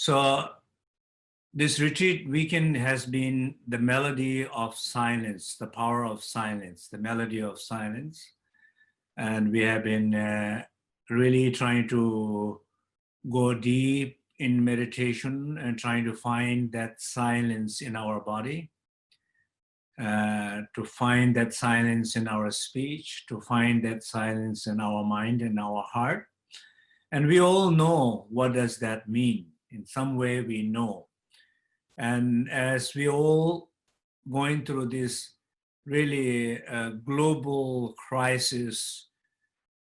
So this retreat weekend has been the melody of silence, the power of silence, the melody of silence. And we have been really trying to go deep in meditation and trying to find that silence in our body, to find that silence in our speech, to find that silence in our mind and our heart. And we all know what does that mean. In some way we know. And as we all going through this really global crisis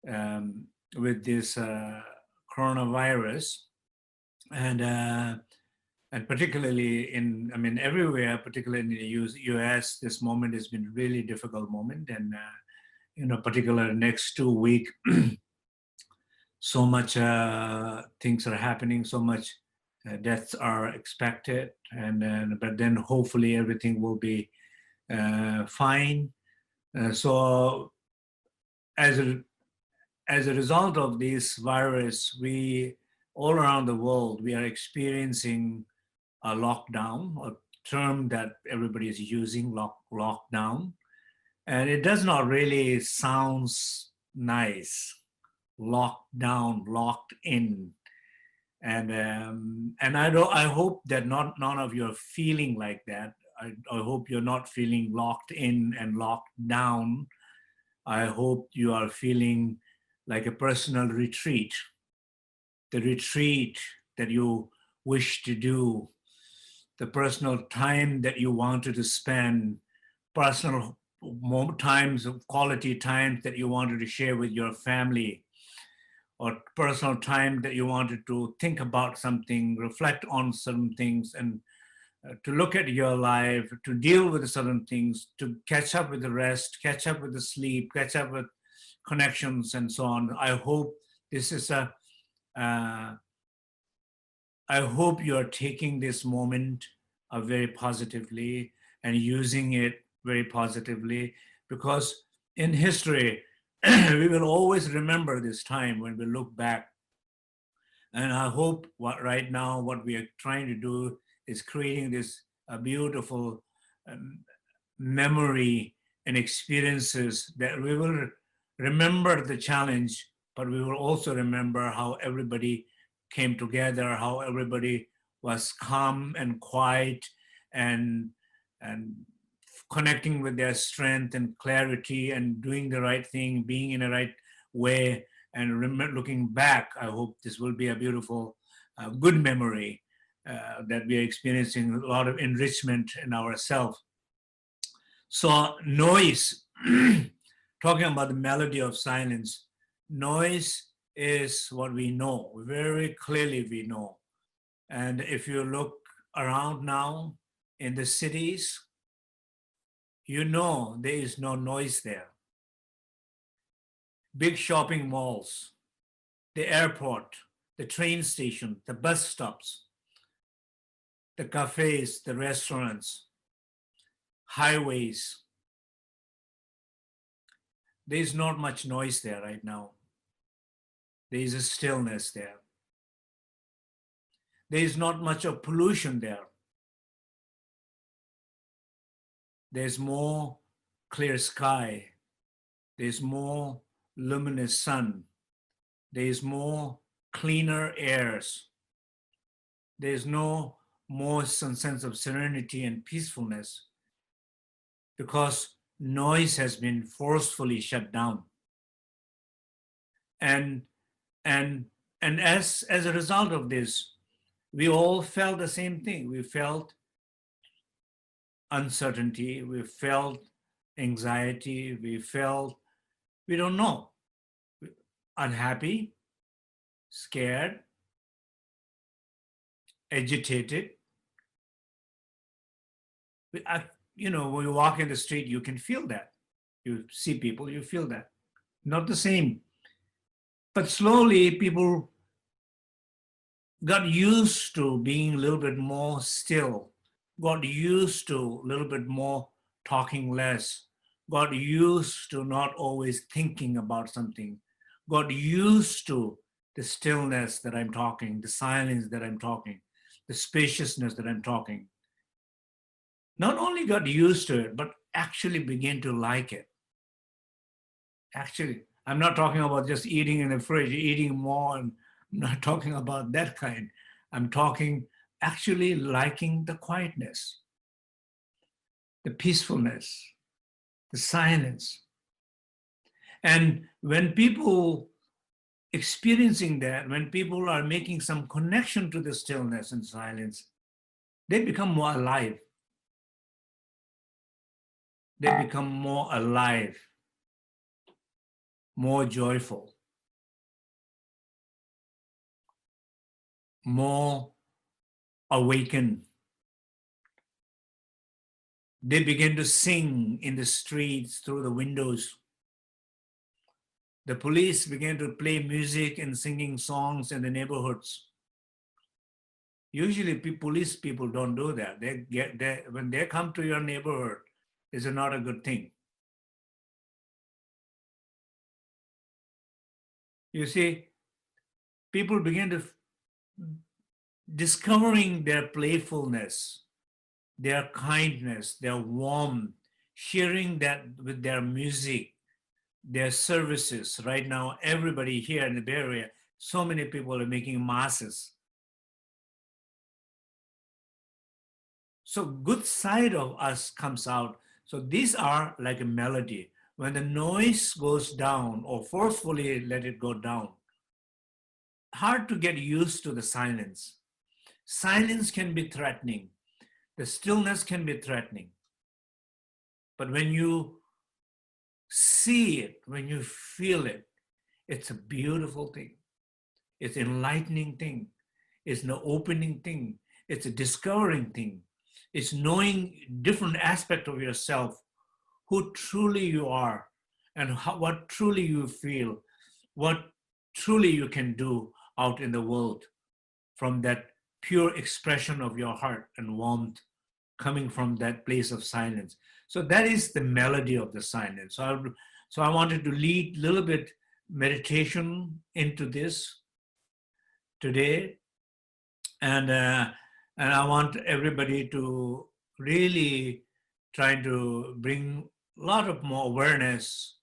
with this coronavirus, and particularly in, I mean, everywhere, particularly in the US, this moment has been really difficult moment. And, particular next 2 weeks, so much things are happening, so much deaths are expected, but then hopefully everything will be fine. So as a result of this virus, we all around the world, we are experiencing a lockdown, a term that everybody is using, lockdown. And it does not really sounds nice. Locked down, locked in. And I hope that none of you are feeling like that. I hope you're not feeling locked in and locked down. I hope you are feeling like a personal retreat, the retreat that you wish to do, the personal time that you wanted to spend, personal times of quality times that you wanted to share with your family, or personal time that you wanted to think about something, reflect on certain things, and to look at your life, to deal with certain things, to catch up with the rest, catch up with the sleep, catch up with connections and so on. I hope this is I hope you are taking this moment very positively and using it very positively, because in history, we will always remember this time when we look back. And I hope right now what we are trying to do is creating this beautiful memory and experiences that we will remember the challenge, but we will also remember how everybody came together, how everybody was calm and quiet and connecting with their strength and clarity and doing the right thing, being in the right way. And looking back, I hope this will be a beautiful, good memory that we are experiencing a lot of enrichment in ourselves. So noise, talking about the melody of silence, noise is what we know, very clearly we know. And if you look around now in the cities, you know there is no noise there. Big shopping malls, the airport, the train station, the bus stops, the cafes, the restaurants, highways. There's not much noise there right now. There is a stillness there. There is not much of pollution there. There's more clear sky. There's more luminous sun. There's more cleaner airs. There's no more sense of serenity and peacefulness, because noise has been forcefully shut down. And as a result of this, we all felt the same thing. We felt uncertainty, we felt anxiety, we felt, we don't know, unhappy, scared, agitated. When you walk in the street, you can feel that. You see people, you feel that. Not the same. But slowly people got used to being a little bit more still, got used to a little bit more talking less, got used to not always thinking about something, got used to the stillness that I'm talking, the silence that I'm talking. the spaciousness that I'm talking, not only got used to it, but actually began to like it. Actually, I'm not talking about just eating in the fridge, eating more, and I'm not talking about that kind. I'm talking actually liking the quietness, the peacefulness, the silence. And when people experiencing that, when people are making some connection to the stillness and silence, they become more alive. They become more alive, more joyful, more awakened. They begin to sing in the streets through the windows. The police began to play music and singing songs in the neighborhoods. Usually police people don't do that. When they come to your neighborhood, it's not a good thing. You see, people begin to discovering their playfulness, their kindness, their warmth, sharing that with their music, their services. Right now, everybody here in the Bay Area, so many people are making masses. So good side of us comes out. So these are like a melody. When the noise goes down or forcefully let it go down, hard to get used to the silence. Silence can be threatening. The stillness can be threatening. But when you see it, when you feel it, it's a beautiful thing. It's an enlightening thing. It's an opening thing. It's a discovering thing. It's knowing different aspect of yourself, who truly you are, and what truly you feel, what truly you can do out in the world from that pure expression of your heart and warmth coming from that place of silence. So that is the melody of the silence. So I wanted to lead a little bit meditation into this today, and I want everybody to really try to bring a lot of more awareness,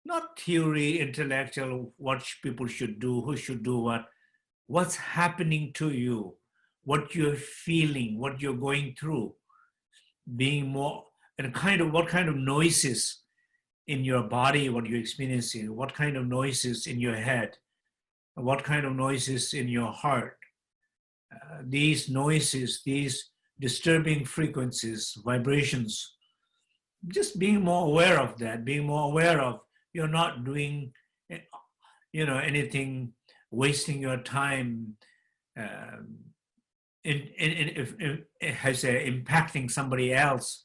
not theory, intellectual, what people should do, who should do what, what's happening to you, what you're feeling, what you're going through, being more, and kind of what kind of noises in your body, what you're experiencing, what kind of noises in your head, what kind of noises in your heart. These noises, these disturbing frequencies, vibrations, just being more aware of that, being more aware of you're not doing, anything, wasting your time, if it has impacting somebody else,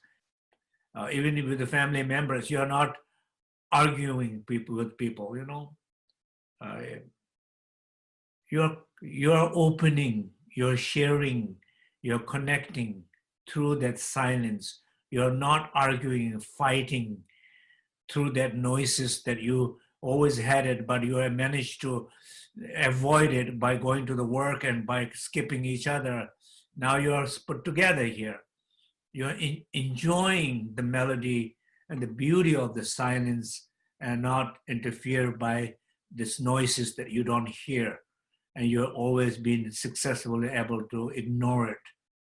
even with the family members. You're not arguing with people. You're opening, you're sharing, you're connecting through that silence. You're not arguing, fighting through that noises that you always had it, but you have managed to avoid it by going to the work and by skipping each other. Now you're put together here. You're enjoying the melody and the beauty of the silence and not interfere by these noises that you don't hear. And you're always been successfully able to ignore it.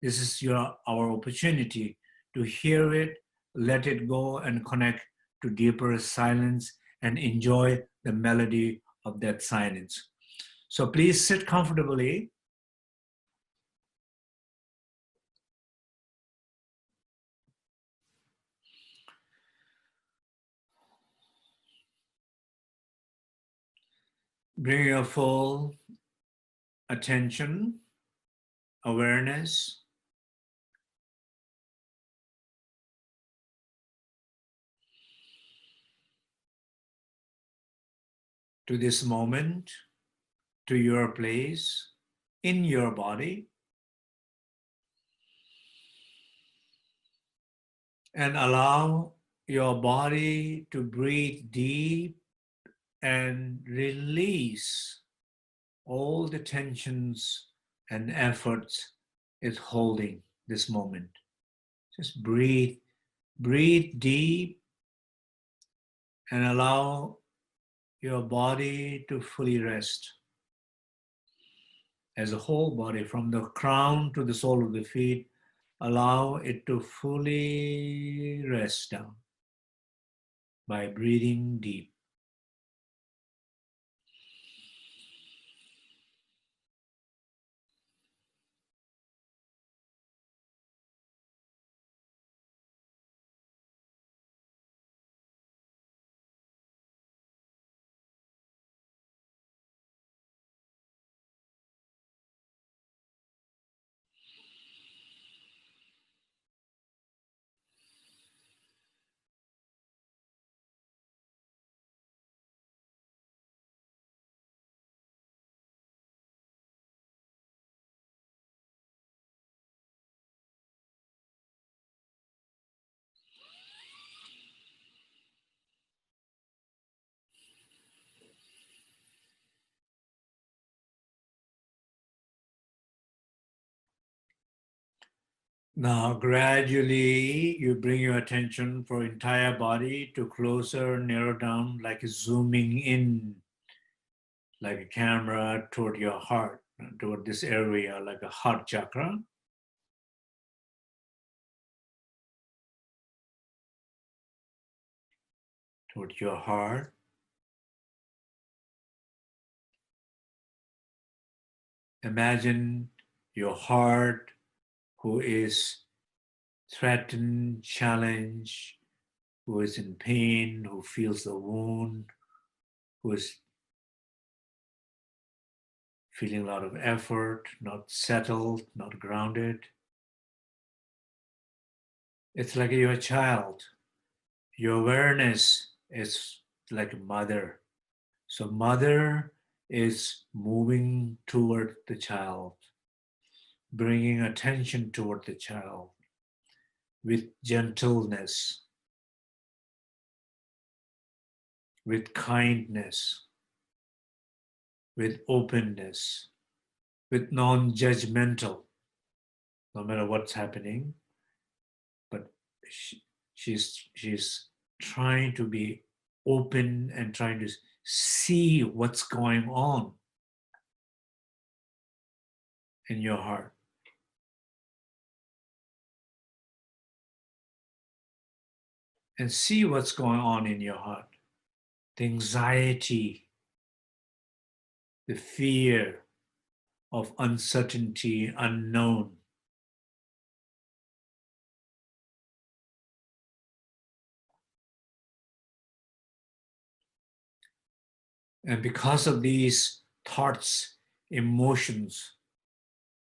This is our opportunity to hear it, let it go, and connect to deeper silence and enjoy the melody of that silence. So please sit comfortably. Bring your full attention, awareness to this moment, to your place in your body, and allow your body to breathe deep and release all the tensions and efforts is holding this moment. Just breathe, breathe deep and allow your body to fully rest. As a whole body, from the crown to the sole of the feet, allow it to fully rest down by breathing deep. Now, gradually, you bring your attention for entire body to closer, narrow down, like zooming in, like a camera toward your heart, toward this area, like a heart chakra. Toward your heart. Imagine your heart who is threatened, challenged, who is in pain, who feels the wound, who is feeling a lot of effort, not settled, not grounded. It's like you're a child. Your awareness is like a mother. So mother is moving toward the child, bringing attention toward the child with gentleness, with kindness, with openness, with non-judgmental, no matter what's happening. But she's trying to be open and trying to see what's going on in your heart. And see what's going on in your heart. The anxiety, the fear of uncertainty, unknown. And because of these thoughts, emotions,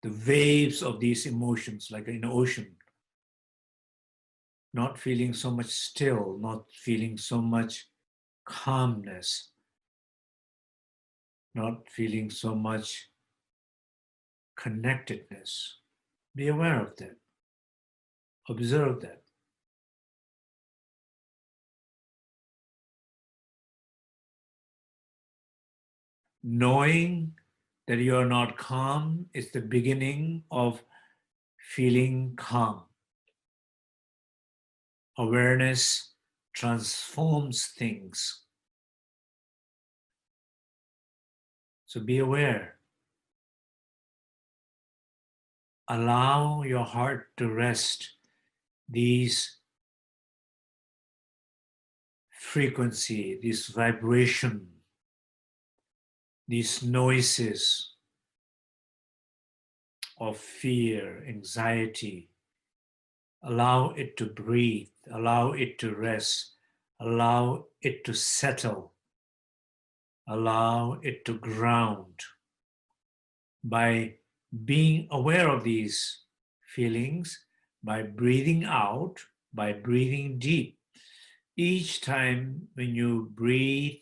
the waves of these emotions, like in an ocean, not feeling so much still, not feeling so much calmness, not feeling so much connectedness. Be aware of that. Observe that. Knowing that you are not calm is the beginning of feeling calm. Awareness transforms things. So be aware. Allow your heart to rest these frequency, this vibration, these noises of fear, anxiety. Allow it to breathe, allow it to rest, allow it to settle, allow it to ground. By being aware of these feelings, by breathing out, by breathing deep. Each time when you breathe,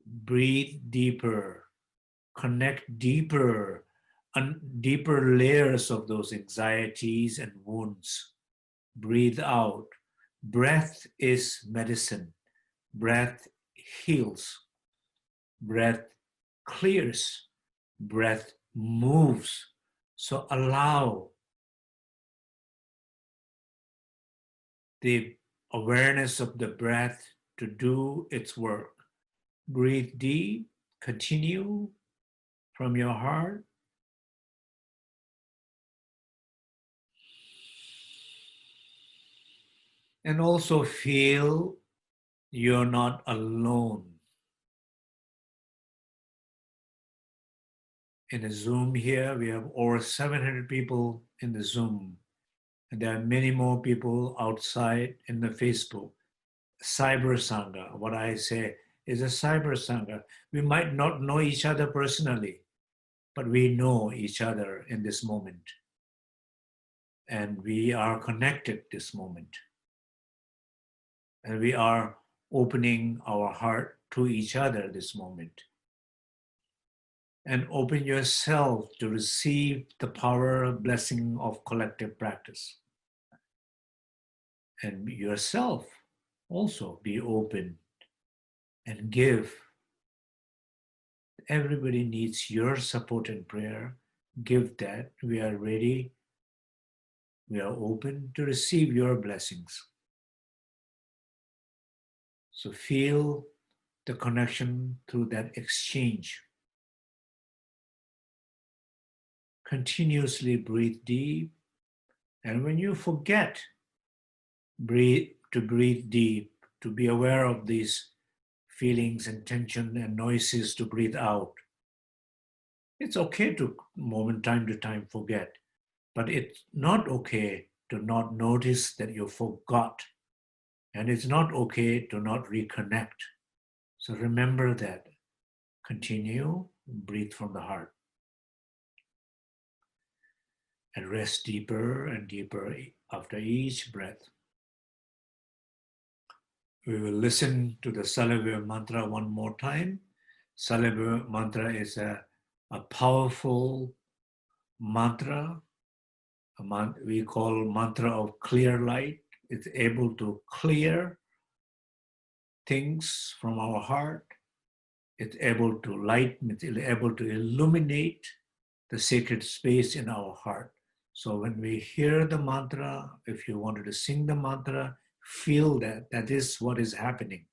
breathe deeper, connect deeper, deeper layers of those anxieties and wounds. Breathe out. Breath is medicine. Breath heals. Breath clears. Breath moves. So allow the awareness of the breath to do its work. Breathe deep, continue from your heart. And also feel you're not alone. In a Zoom here, we have over 700 people in the Zoom. And there are many more people outside in the Facebook. Cyber Sangha, what I say is a Cyber Sangha. We might not know each other personally, but we know each other in this moment. And we are connected this moment. And we are opening our heart to each other this moment. And open yourself to receive the power of blessing of collective practice. And yourself also be open and give. Everybody needs your support and prayer. Give that. We are ready. We are open to receive your blessings. So feel the connection through that exchange. Continuously breathe deep. And when you forget, breathe deep, to be aware of these feelings and tension and noises, to breathe out. It's okay to time to time forget, but it's not okay to not notice that you forgot. And it's not okay to not reconnect. So remember that. Continue, breathe from the heart. And rest deeper and deeper after each breath. We will listen to the Salabhya mantra one more time. Salabhya mantra is a powerful mantra. We call mantra of clear light. It's able to clear things from our heart. It's able to lighten, it's able to illuminate the sacred space in our heart. So when we hear the mantra, if you wanted to sing the mantra, feel that that is what is happening.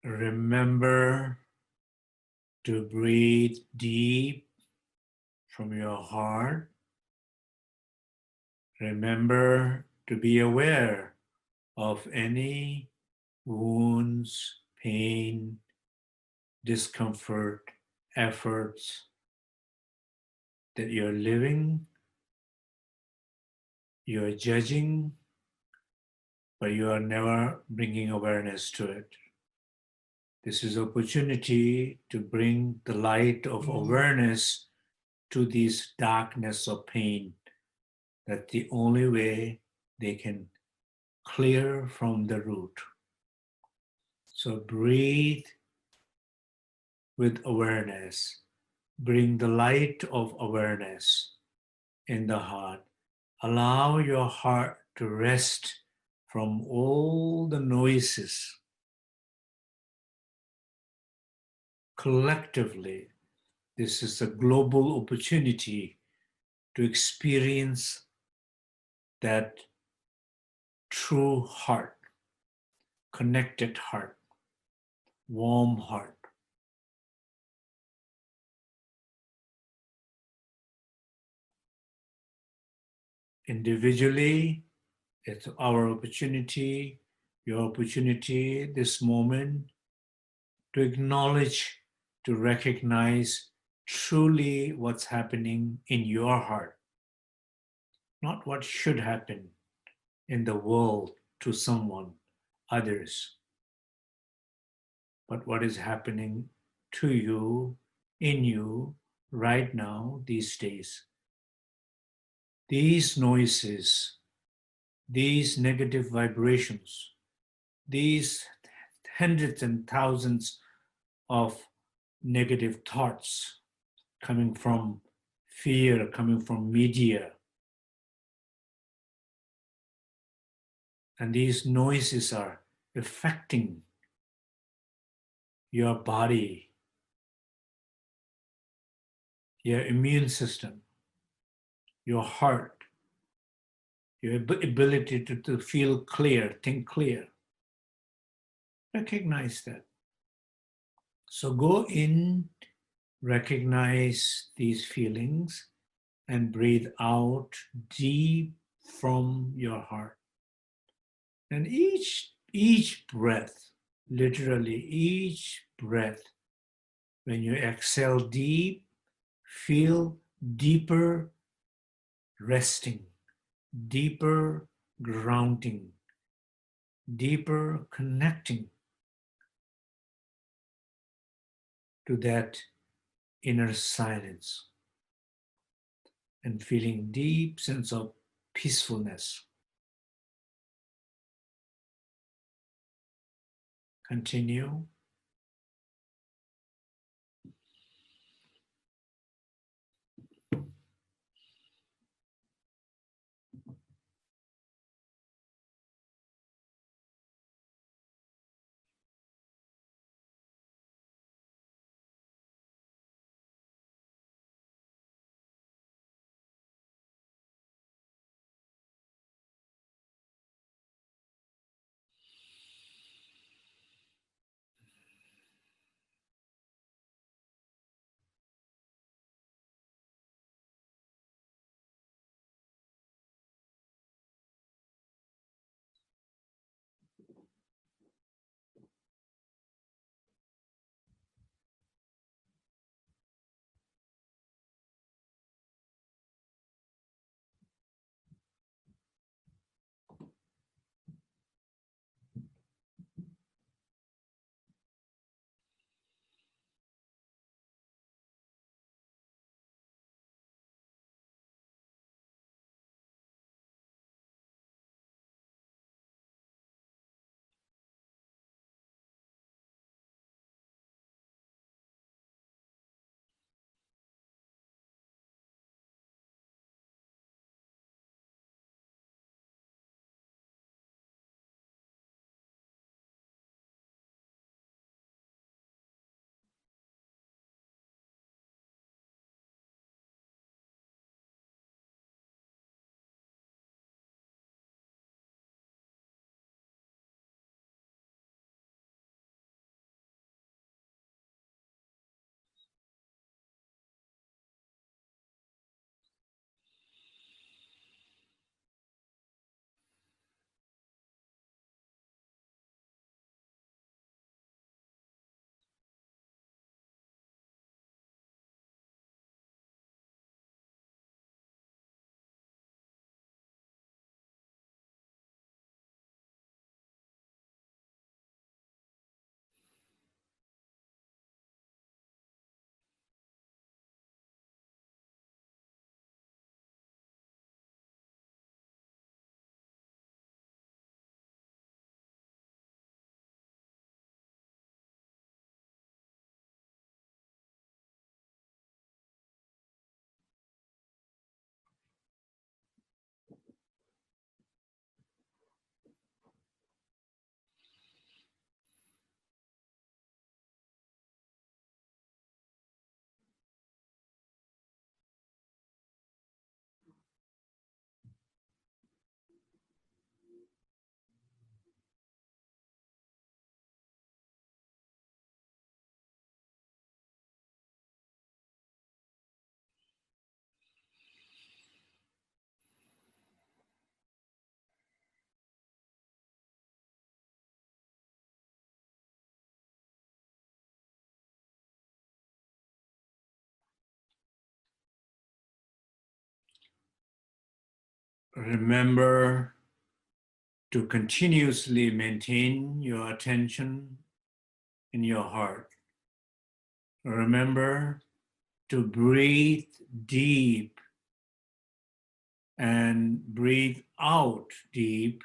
Remember to breathe deep from your heart. Remember to be aware of any wounds, pain, discomfort, efforts that you're living, you're judging, but you are never bringing awareness to it. This is opportunity to bring the light of awareness to these darkness of pain. That's the only way they can clear from the root. So breathe with awareness. Bring the light of awareness in the heart. Allow your heart to rest from all the noises. Collectively, this is a global opportunity to experience that true heart, connected heart, warm heart. Individually, it's our opportunity, your opportunity, this moment, to acknowledge, to recognize truly what's happening in your heart, not what should happen in the world to someone, others, but what is happening to you, in you, right now, these days. These noises, these negative vibrations, these hundreds and thousands of negative thoughts coming from fear, coming from media. And these noises are affecting your body, your immune system, your heart, your ability to feel clear, think clear. Recognize that. So go in, recognize these feelings, and breathe out deep from your heart. And each breath, literally each breath, when you exhale deep, feel deeper resting, deeper grounding, deeper connecting to that inner silence and feeling deep sense of peacefulness. Continue. Remember to continuously maintain your attention in your heart. Remember to breathe deep and breathe out deep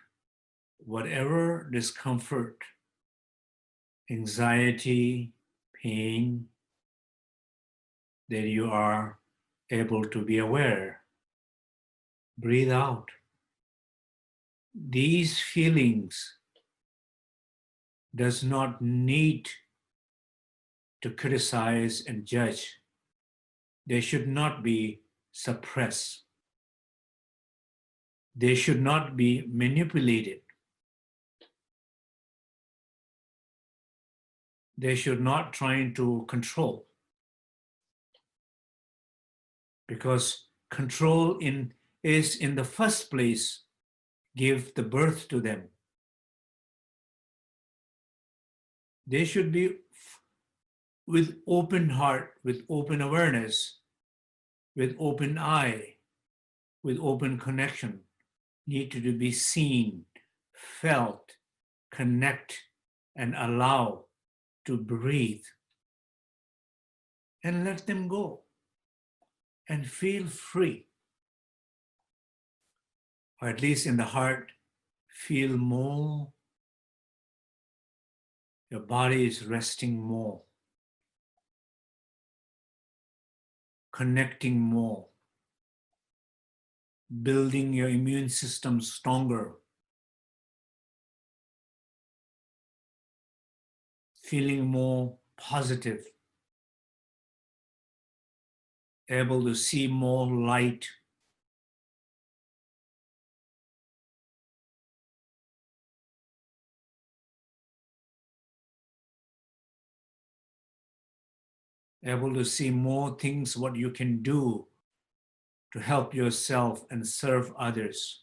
whatever discomfort, anxiety, pain that you are able to be aware. Breathe out. These feelings does not need to criticize and judge. They should not be suppressed. They should not be manipulated. They should not try to control, because control is in the first place give the birth to them. They should be with open heart, with open awareness, with open eye, with open connection, need to be seen, felt, connect, and allow to breathe and let them go and feel free, or at least in the heart, feel more. Your body is resting more, connecting more, building your immune system stronger, feeling more positive, able to see more light, able to see more things what you can do to help yourself and serve others.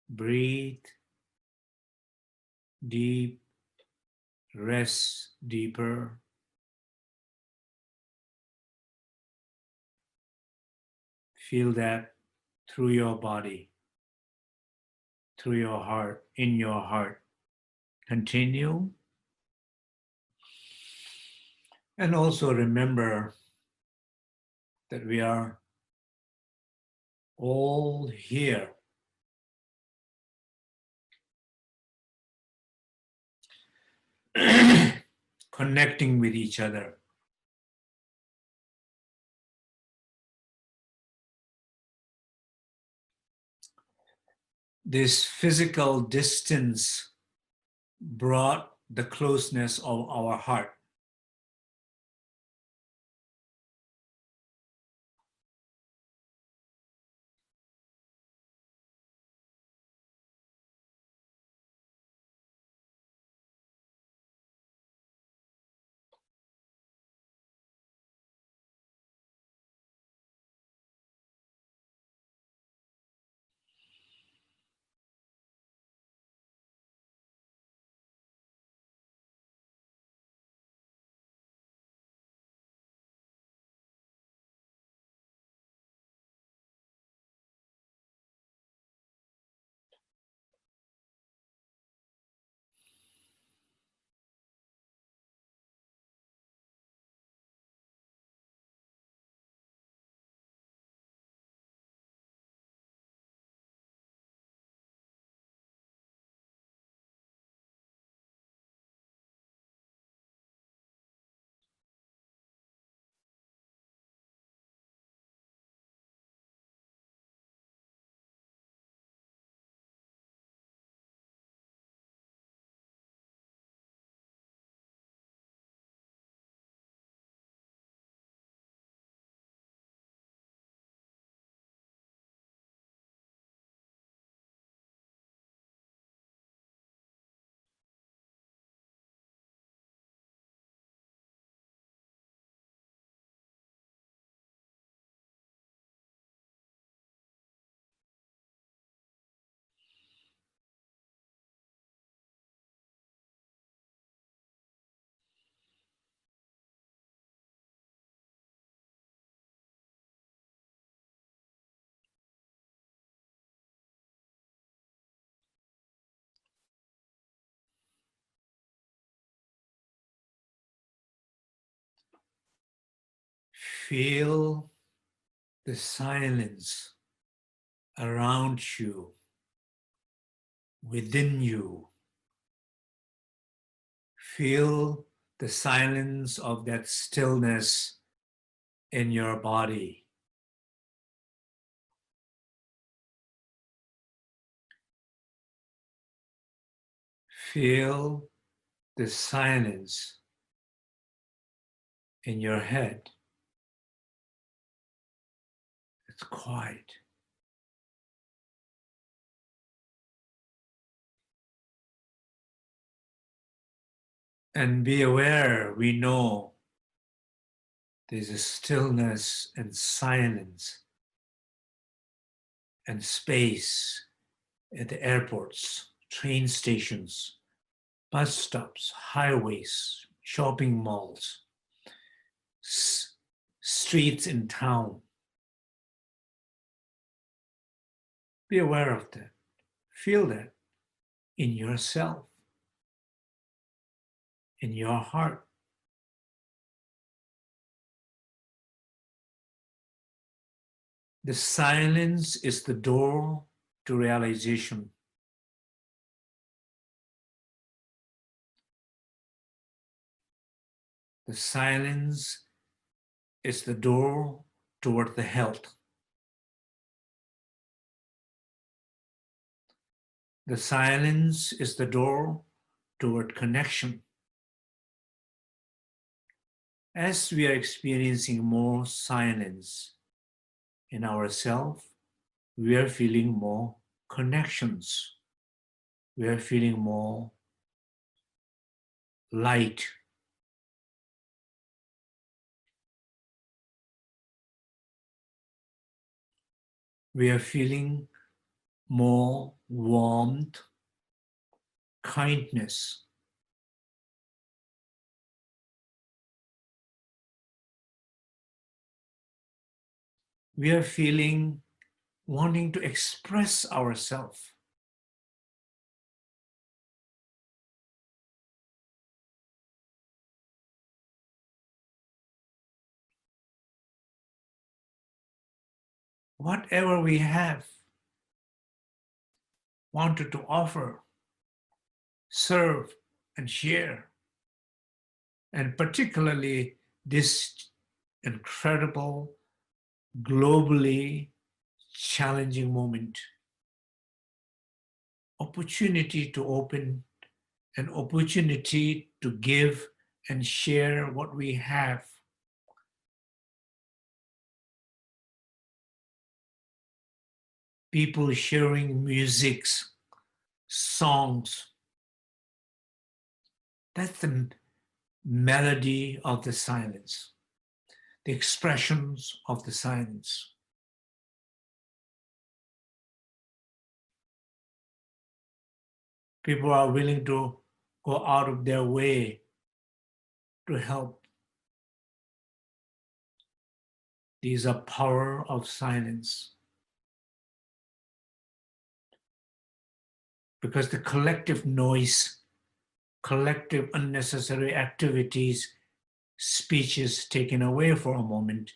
Breathe deep, rest deeper. Feel that through your body, through your heart, in your heart. Continue. And also remember that we are all here connecting with each other. This physical distance brought the closeness of our heart. Feel the silence around you, within you. Feel the silence of that stillness in your body. Feel the silence in your head. It's quiet. And be aware, we know there's a stillness and silence and space at the airports, train stations, bus stops, highways, shopping malls, streets in town. Be aware of that. Feel that in yourself, in your heart. The silence is the door to realization. The silence is the door toward the health. The silence is the door toward connection. As we are experiencing more silence in ourselves, we are feeling more connections. We are feeling more light. We are feeling more warmth, kindness. We are feeling wanting to express ourselves. Whatever we have wanted to offer, serve, and share. And particularly this incredible, globally challenging moment. Opportunity to open, an opportunity to give and share what we have. People sharing musics, songs. That's the melody of the silence, the expressions of the silence. People are willing to go out of their way to help. These are power of silence. Because the collective noise, collective unnecessary activities, speeches taken away for a moment,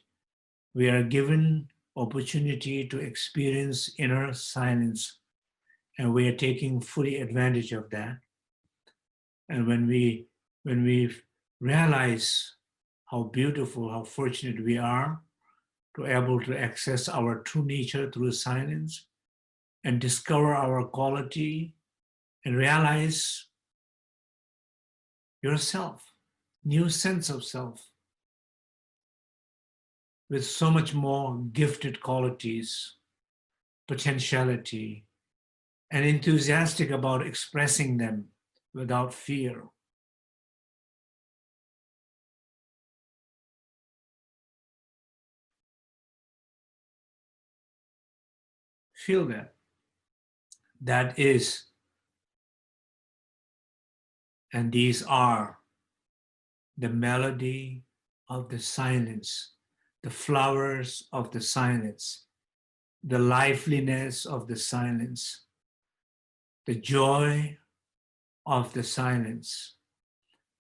we are given opportunity to experience inner silence, and we are taking fully advantage of that. And when we realize how beautiful, how fortunate we are to be able to access our true nature through silence and discover our quality and realize yourself, new sense of self, with so much more gifted qualities, potentiality, and enthusiastic about expressing them without fear. Feel that. That is, and these are the melody of the silence, the flowers of the silence, the liveliness of the silence, the joy of the silence,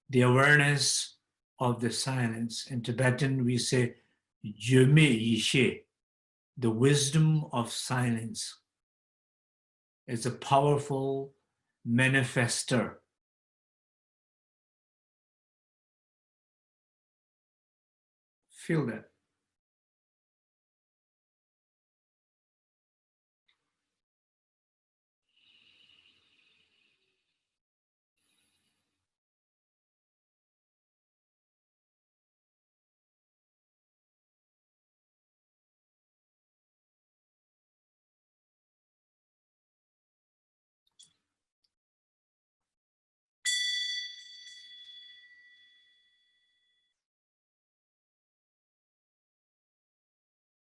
the awareness of the silence. In Tibetan, we say Yishe, the wisdom of silence. It's a powerful manifester. Feel that.